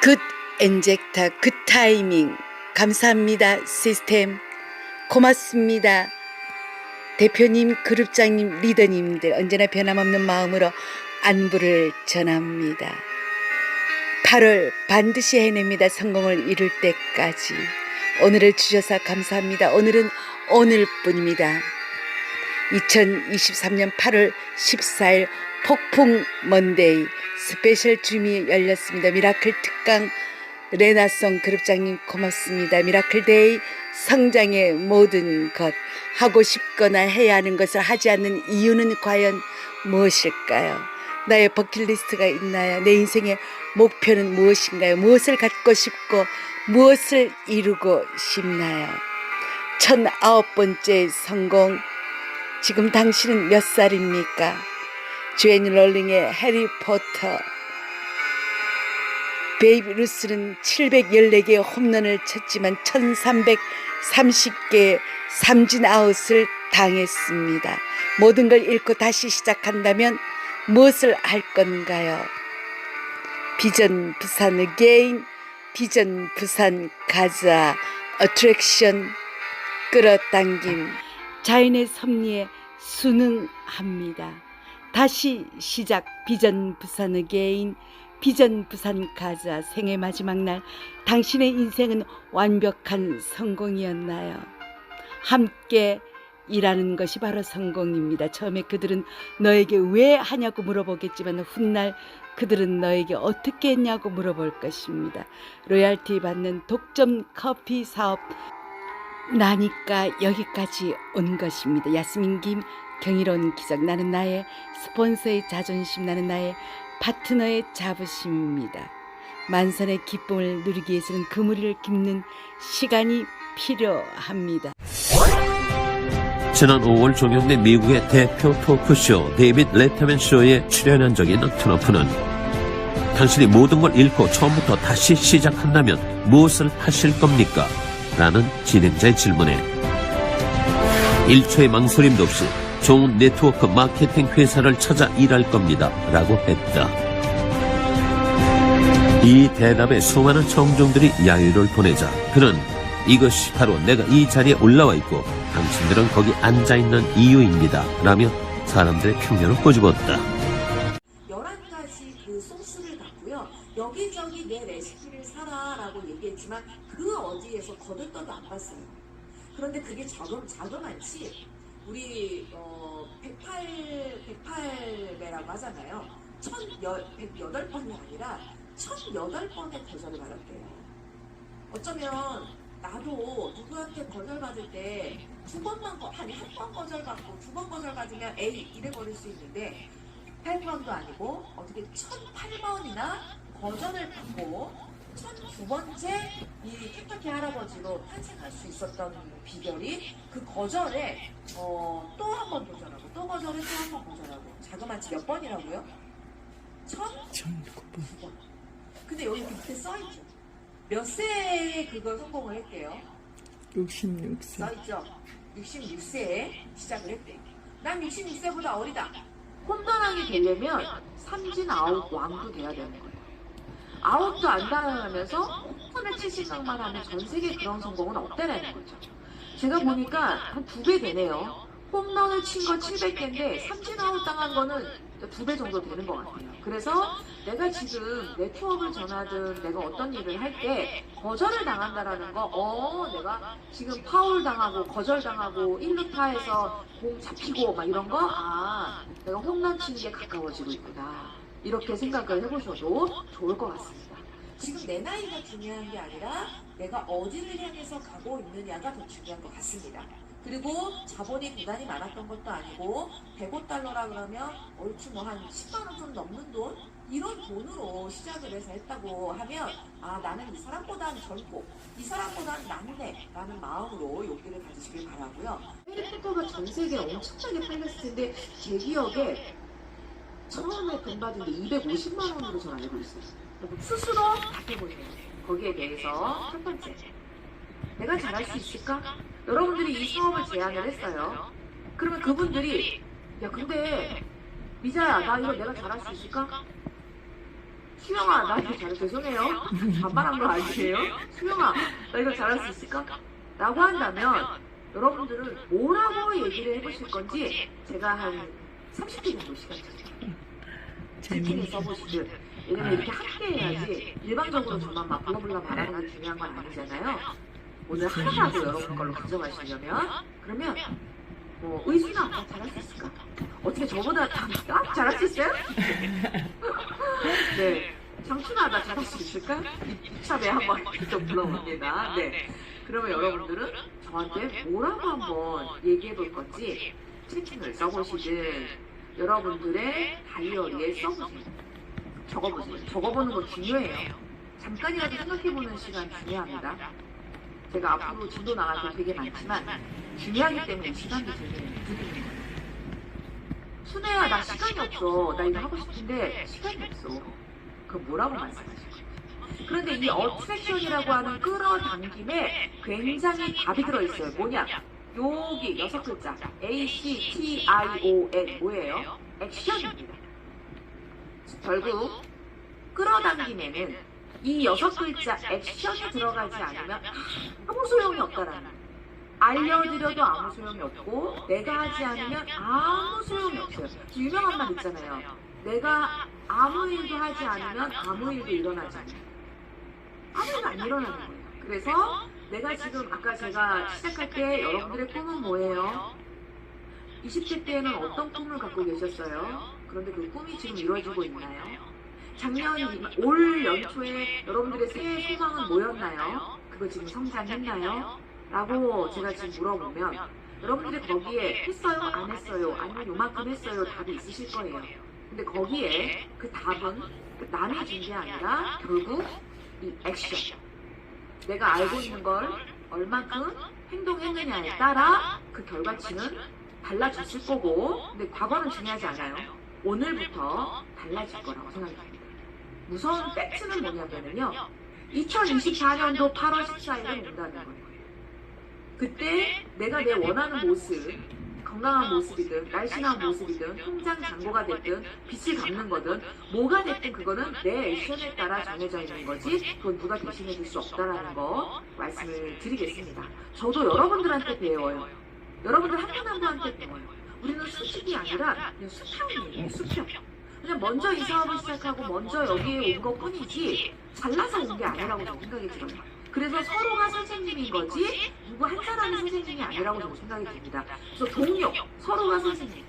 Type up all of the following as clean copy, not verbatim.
굿 엔젝타 굿 타이밍 감사합니다. 시스템 고맙습니다. 대표님, 그룹장님, 리더님들 언제나 변함없는 마음으로 안부를 전합니다. 8월 반드시 해냅니다. 성공을 이룰 때까지. 오늘을 주셔서 감사합니다. 오늘은 오늘뿐입니다. 2023년 8월 14일 폭풍 먼데이 스페셜 줌이 열렸습니다. 미라클 특강 레나송 그룹장님 고맙습니다. 미라클데이 성장의 모든 것, 하고 싶거나 해야 하는 것을 하지 않는 이유는 과연 무엇일까요? 나의 버킷리스트가 있나요? 내 인생의 목표는 무엇인가요? 무엇을 갖고 싶고 무엇을 이루고 싶나요? 1009번째 성공. 지금 당신은 몇 살입니까? 조앤 롤링의 해리포터. 베이비 루스는 714개의 홈런을 쳤지만 1330개의 삼진아웃을 당했습니다. 모든 걸 잃고 다시 시작한다면 무엇을 할 건가요? 비전 부산 어게인, 비전 부산 가자, 어트랙션 끌어당김. 자연의 섭리에 순응합니다. 다시 시작. 비전 부산 어게인, 비전 부산 가자. 생의 마지막 날 당신의 인생은 완벽한 성공이었나요? 함께 일하는 것이 바로 성공입니다. 처음에 그들은 너에게 왜 하냐고 물어보겠지만 훗날 그들은 너에게 어떻게 했냐고 물어볼 것입니다. 로얄티 받는 독점 커피 사업 나니까 여기까지 온 것입니다. 야스민 김 경이로운 기적. 나는 나의 스폰서의 자존심, 나는 나의 파트너의 자부심입니다. 만선의 기쁨을 누리기 위해서는 그물을 깁는 시간이 필요합니다. 지난 5월 종영된 미국의 대표 토크쇼 데이빗 레터맨 쇼에 출연한 적이 있는 트럼프는 당신이 모든 걸 잃고 처음부터 다시 시작한다면 무엇을 하실 겁니까? 라는 진행자의 질문에 1초의 망설임도 없이 좋은 네트워크 마케팅 회사를 찾아 일할 겁니다. 라고 했다. 이 대답에 수많은 청중들이 야유를 보내자 그는 이것이 바로 내가 이 자리에 올라와 있고 당신들은 거기 앉아있는 이유입니다. 라며 사람들의 편견을 꼬집었다. 11가지 그 소스를 갖고요. 여기저기 내 레시피를 사라라고 얘기했지만 그 어디에서 거들떠도 안 봤어요. 그런데 그게 자그마치 우리 108배라고 하잖아요. 108번이 아니라 1008번의 거절을 받았대요. 어쩌면 나도 누구한테 거절받을 때 한 번 거절받고 2번 거절받으면 에이 이래 버릴 수 있는데 8번도 아니고 어떻게 1008번이나 거절을 받고 1009번째 이 켄터키 할아버지로 탄생할 수 있었던 비결이 그 거절에 또 한 번 도전하고 또 거절에 또 한 번 거절하고 자그마치 몇 번이라고요? 1009번. 근데 여기 밑에 써있죠. 몇 세에 그걸 성공을 했대요? 66세. 써있죠. 66세에 시작을 했대. 난 66세보다 어리다. 홈런왕이 되려면 삼진 아웃 왕도 돼야 되는 거예요. 아웃도 안 당하면서 홈런을 칠 생각만 하면 전 세계 그런 성공은 없다라는 거죠. 제가 보니까 한 2배 되네요. 홈런을 친 거 700개인데 삼진 아웃 당한 거는 2배 정도 되는 것 같아요. 그래서 내가 지금 네트워크를 전하든 내가 어떤 일을 할 때 거절을 당한다라는 거, 내가 지금 파울 당하고 거절 당하고 1루타에서 공 잡히고 막 이런 거, 내가 홈런 치는 게 가까워지고 있구나. 이렇게 생각을 해보셔도 좋을 것 같습니다. 지금 내 나이가 중요한 게 아니라 내가 어디를 향해서 가고 있느냐가 더 중요한 것 같습니다. 그리고 자본이 부담이 많았던 것도 아니고 105달러라 그러면 얼추 뭐 한 10만원 좀 넘는 돈? 이런 돈으로 시작을 해서 했다고 하면 나는 이 사람보다는 젊고 이 사람보다는 낫네 라는 마음으로 용기를 가지시길 바라고요. 해리포터가 전 세계에 엄청나게 팔렸을 텐데 제 기억에 처음에 돈 받은 게 250만원으로 저는 알고 있어요. 스스로 답해보세요. 거기에 대해서 첫 번째, 내가 잘할 수 있을까? 여러분들이 이 사업을 제안을 했어요. 그러면 그분들이 야 근데 미자야 나 이거 내가 잘할 수 있을까? 수영아, 나 이거 잘해. 죄송해요. 반말한 거 아니에요? 수영아, 나 이거 잘할 수 있을까? 라고 한다면 여러분들은 뭐라고 얘기를 해보실 건지 제가 한 30분 정도 시간 드릴게요. 채팅에 써보시든. 왜냐면 이렇게 함께 해야지 일방적으로 저만 막 블라블라 말하는 게 중요한 건 아니잖아요. 오늘 하나라도 여러분 걸로 가져가시려면 그러면 뭐 의순아, 나 잘할 수 있을까? 어떻게 저보다 잘할 수 있어요? 네. 장춘아, 나 잘할 수 있을까? 이참에 한번 좀 물어봅니다. 네. 그러면 여러분들은 저한테 뭐라고 한번 얘기해 볼 건지 채팅을 써보시든 여러분들의 다이어리에 써보세요. 적어보세요. 적어보는 거 중요해요. 잠깐이라도 생각해보는 시간 중요합니다. 제가 앞으로 진도 나갈 게 되게 많지만 중요하기 때문에 이 시간도 드리는 거예요. 순애야, 나 시간이 없어. 나 이거 하고 싶은데 시간이 없어. 그럼 뭐라고 말씀하실 거예요? 그런데 이 어트랙션이라고 하는 끌어당김에 굉장히 답이 들어있어요. 뭐냐? 여기 6글자 ACTION 뭐예요? 액션입니다. 결국 끌어당김에는 이 6글자 액션이 들어가지 않으면 아무 소용이 없다라는 거예요. 알려드려도 아무 소용이 없고 내가 하지 않으면 아무 소용이 없어요. 유명한 말 있잖아요. 내가 아무 일도 하지 않으면 아무 일도 일어나지 않아요. 아무 일도 안 일어나는 거예요. 그래서 내가 지금 아까 제가 시작할 때 여러분들의 꿈은 뭐예요? 20대 때에는 어떤 꿈을 갖고 계셨어요? 그런데 그 꿈이 지금 이루어지고 있나요? 작년 올 연초에 여러분들의 새해 소망은 뭐였나요? 그거 지금 성장했나요? 라고 제가 지금 물어보면 여러분들이 거기에 했어요? 안 했어요? 아니면 요만큼 했어요? 답이 있으실 거예요. 근데 거기에 그 답은 남이 준 게 아니라 결국 이 액션, 내가 알고 있는 걸 얼만큼 행동했느냐에 따라 그 결과치는 달라졌을 거고, 근데 과거는 중요하지 않아요. 오늘부터 달라질 거라고 생각이 듭니다. 무서운 팩트는 뭐냐면요, 2024년도 8월 14일에 온다는 거예요. 그때 내가 내 원하는 모습, 건강한 모습이든 날씬한 모습이든 통장 잔고가 됐든 빚을 갚는 거든 뭐가 됐든 그거는 내 액션에 따라 정해져 있는 거지 그건 누가 대신해 줄 수 없다라는 거 말씀을 드리겠습니다. 저도 여러분들한테 배워요. 여러분들 한 분 한 분한테 배워요. 우리는 수직이 아니라 그냥 수평이에요. 수평. 그냥 먼저 이 사업을 시작하고 먼저 여기에 온 것 뿐이지 잘나서 온 게 아니라고 저는 생각이 들어요. 그래서 서로가 선생님인 거지 누구 한 사람이 선생님이 아니라고 저는 생각이 듭니다. 그래서 동료, 서로가 선생님,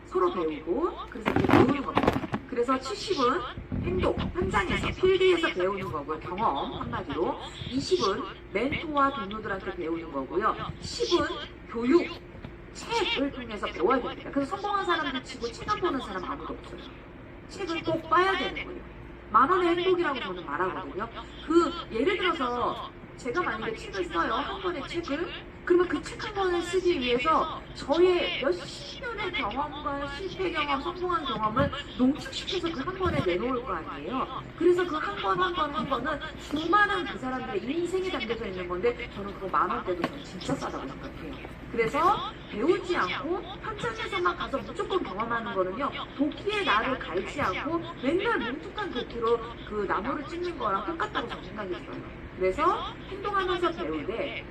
서로 배우고 그래서 이렇게 배우는 겁니다. 그래서 70은 행동, 현장에서, 필드에서 배우는 거고요. 경험 한마디로. 20은 멘토와 동료들한테 배우는 거고요. 10은 교육, 책을 통해서 배워야 됩니다. 그래서 성공한 사람들 치고 책 안 보는 사람 아무도 없어요. 책을 꼭 봐야 되는 거예요. 만원의 행복이라고 저는 말하거든요. 예를 들어서 제가 만약에 책을 써요. 한 권의 책을. 그러면 그 책 한 권을 쓰기 위해서 저의 몇십 년의 경험과 실패 경험, 성공한 경험을 농축시켜서 그 한 권에 내놓을 거 아니에요. 그래서 그 한 권 한 권 한 권은 수많은 그 사람들의 인생이 담겨져 있는 건데 저는 그거 10,000원대도 저는 진짜 싸다고 생각해요. 그래서 배우지 않고 현장에서만 가서 무조건 경험하는 거는요, 도끼에 나를 갈지 않고 맨날 뭉툭한 도끼로 그 나무를 찍는 거랑 똑같다고 저는 생각이 들어요. 그래서 행동하면서 배우되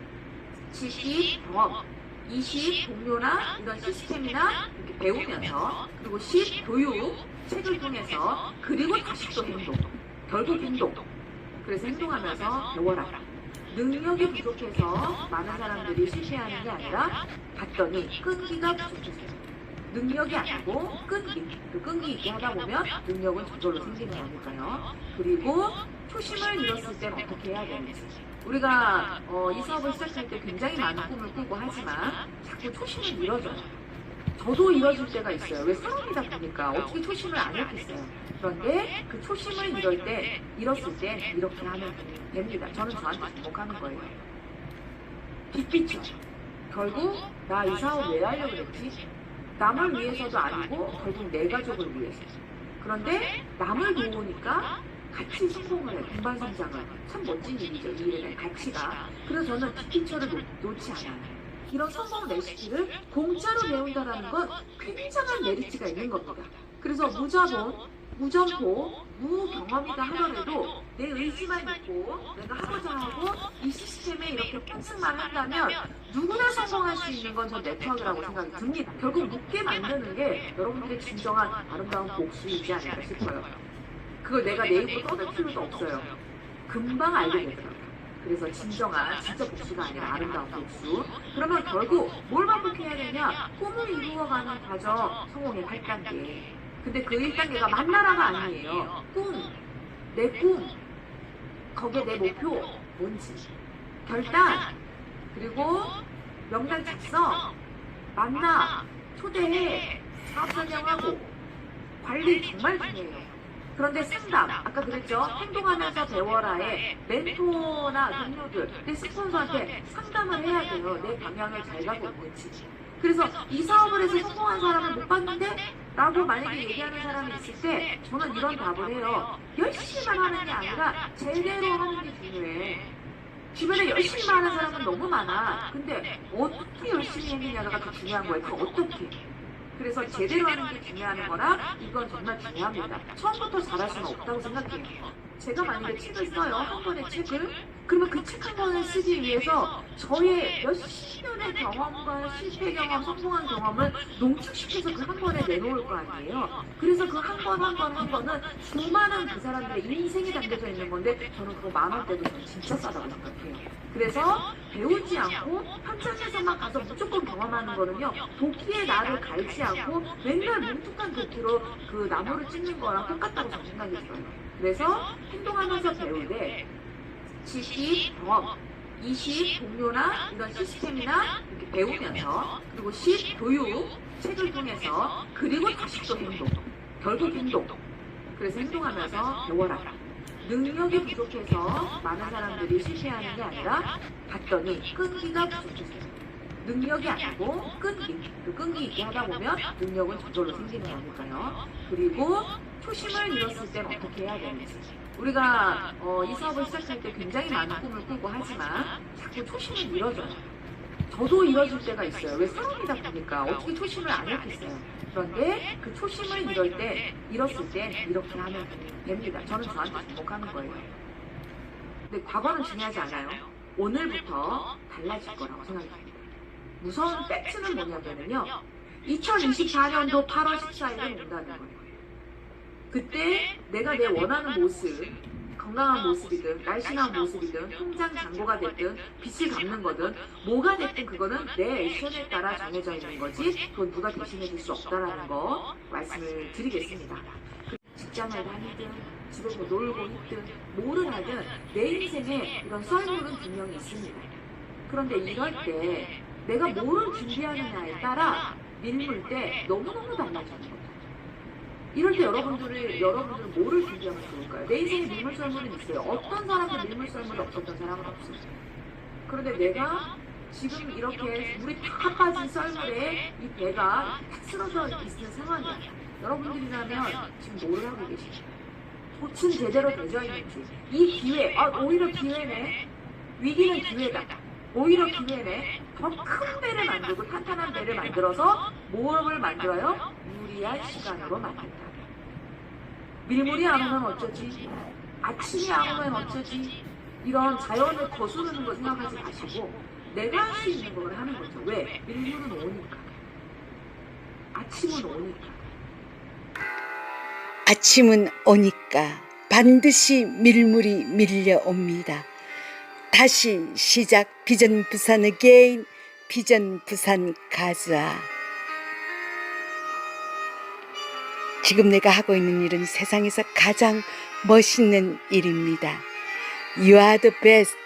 70 경험, 20 동료나 이런 시스템이나 이렇게 배우면서, 그리고 10 교육, 책을 통해서, 그리고 다시 또 행동, 결국 행동. 그래서 행동하면서 배워라. 능력이 부족해서 많은 사람들이 실패하는 게 아니라 봤더니 끈기가 부족했어요. 능력이 아니고 끈기. 그 끈기 있게 하다 보면 능력은 저절로 생기는 거니까요. 그리고 초심을 잃었을 땐 어떻게 해야 되는지. 우리가 이 사업을 시작할 때 굉장히 많은 꿈을 꾸고 하지만 자꾸 초심을 잃어져요. 저도 잃어질 때가 있어요. 왜 사람이다 보니까 어떻게 초심을 안 잃겠어요. 그런데 그 초심을 잃었을 때 이렇게 하면 됩니다. 저는 저한테 주목하는 거예요. 빅피처. 결국 나 이 사업 왜 하려고 그랬지? 남을 위해서도 아니고 결국 내 가족을 위해서. 그런데 남을 도우니까 같이 성공을 해, 동반 성장을. 참 멋진 일이죠, 이 일에 대한 가치가. 그래서 저는 빅피처를 놓지 않아요. 이런 성공 레시피를 공짜로 배운다는 건 굉장한 메리트가 있는 겁니다. 그래서 무자본 무점포, 무경험이다 하더라도 내 의지만 있고 내가 하고자 하고 이 시스템에 이렇게 편승만 한다면 누구나 성공할 수 있는 건 전 네트워크라고 생각이 듭니다. 결국 묻게 만드는 게 여러분들의 진정한 아름다운 복수이지 않을까 싶어요. 그걸 내가 내 입으로 떠들 필요도 없어요. 금방 알게 되더라고요. 그래서 진짜 복수가 아니라 아름다운 복수. 그러면 결국 뭘 반복해야 되냐? 꿈을 이루어가는 과정, 성공의 8단계. 근데 그 1단계가 만나라가 아니에요. 내 꿈, 거기에 내 목표, 뭔지. 결단, 그리고 명단 작성, 만나, 초대해, 사업 설명하고, 관리 정말 중요해요. 그런데 상담, 아까 그랬죠? 행동하면서 배워라에 멘토나 동료들, 내 스폰서한테 상담을 해야 돼요. 내 방향을 잘 가고 있는지. 그래서 이 사업을 해서 성공한 사람을 못 봤는데? 라고 만약에 얘기하는 사람이 있을 때 저는 이런 답을 해요. 열심히만 하는 게 아니라 제대로 하는 게 중요해. 주변에 열심히 하는 사람은 너무 많아. 근데 어떻게 열심히 했느냐가 더 중요한 거예요. 그 어떻게. 그래서 제대로 하는 게 중요한 거라 이건 정말 중요합니다. 처음부터 잘할 수는 없다고 생각해요. 제가 만약에 책을 써요. 한 권의 책을. 그러면 그 책 한 권을 쓰기 위해서 저의 몇십 년의 경험과 실패 경험, 성공한 경험을 농축시켜서 그 한 권에 내놓을 거 아니에요. 그래서 그 한 권 한 권은 수많은 그 사람들의 인생이 담겨져 있는 건데 저는 그거 10,000원대도 저는 진짜 싸다고 생각해요. 그래서 배우지 않고 현장에서만 가서 무조건 경험하는 거는요. 도끼에 나를 갈지 않고 맨날 뭉툭한 도끼로 그 나무를 찍는 거랑 똑같다고 저는 생각이 들어요. 그래서 행동하면서 배울 때 70 경험, 20 동료나 이런 시스템이나 이렇게 배우면서 그리고 10 교육, 책을 통해서 그리고 다시 또 행동, 결국 행동. 그래서 행동하면서 배워라. 능력이 부족해서 많은 사람들이 실패하는 게 아니라 봤더니 끈기가 부족해서 능력이 아니고 끈기. 그 끈기 있게 하다 보면 능력은 저절로 생기는 거니까요. 그리고 초심을 잃었을 때는 어떻게 해야 되는지. 우리가 이 사업을 시작할 때 굉장히 많은 꿈을 꾸고 하지만 자꾸 초심을 잃어줘요. 저도 잃어줄 때가 있어요. 왜 사람이다 보니까 어떻게 초심을 안 잃겠어요. 그런데 그 초심을 잃었을 때 이렇게 하면 됩니다. 저는 저한테 주목하는 거예요. 근데 과거는 중요하지 않아요. 오늘부터 달라질 거라고 생각합니다. 무서운 팩트는 뭐냐면요. 2024년도 8월 14일에 온다는 거예요. 그때 내가 내 원하는 모습, 건강한 모습이든 날씬한 모습이든 통장 잔고가 됐든 빚을 갚는 거든 뭐가 됐든 그거는 내 액션에 따라 정해져 있는 거지 그건 누가 대신해 줄 수 없다라는 거 말씀을 드리겠습니다. 직장을 다니든 집에서 놀고 있든 뭐를 하든 내 인생에 이런 썰물은 분명히 있습니다. 그런데 이럴 때 내가 뭐를 준비하느냐에 따라 밀물 때 너무너무 달라지는 거예요. 이럴 때 여러분들은 뭐를 준비하면 좋을까요? 내 인생에 밀물썰물은 있어요. 어떤 사람은 밀물썰물이 없었던 사람은 없어요. 그런데 내가 지금 이렇게 물이 다 빠진 썰물에 이 배가 탁 쓰러져 있는 상황이야. 여러분들이라면 지금 뭘 하고 계시죠? 돛은 제대로 되어 있는지. 이 기회, 오히려 기회네. 위기는 기회다. 오히려 기회네. 더 큰 배를 만들고 탄탄한 배를 만들어서 모험을 만들어요? 유리한 시간으로 만든다. 밀물이 안 오면 어쩌지? 아침이 안 오면 어쩌지? 이런 자연을 거스르는 거 생각하지 마시고 내가 할 수 있는 걸 하는 거죠. 왜? 밀물은 오니까. 아침은 오니까. 아침은 오니까 반드시 밀물이 밀려옵니다. 다시 시작. 비전 부산 어게인. 비전 부산 가즈아. 지금 내가 하고 있는 일은 세상에서 가장 멋있는 일입니다. You are the best.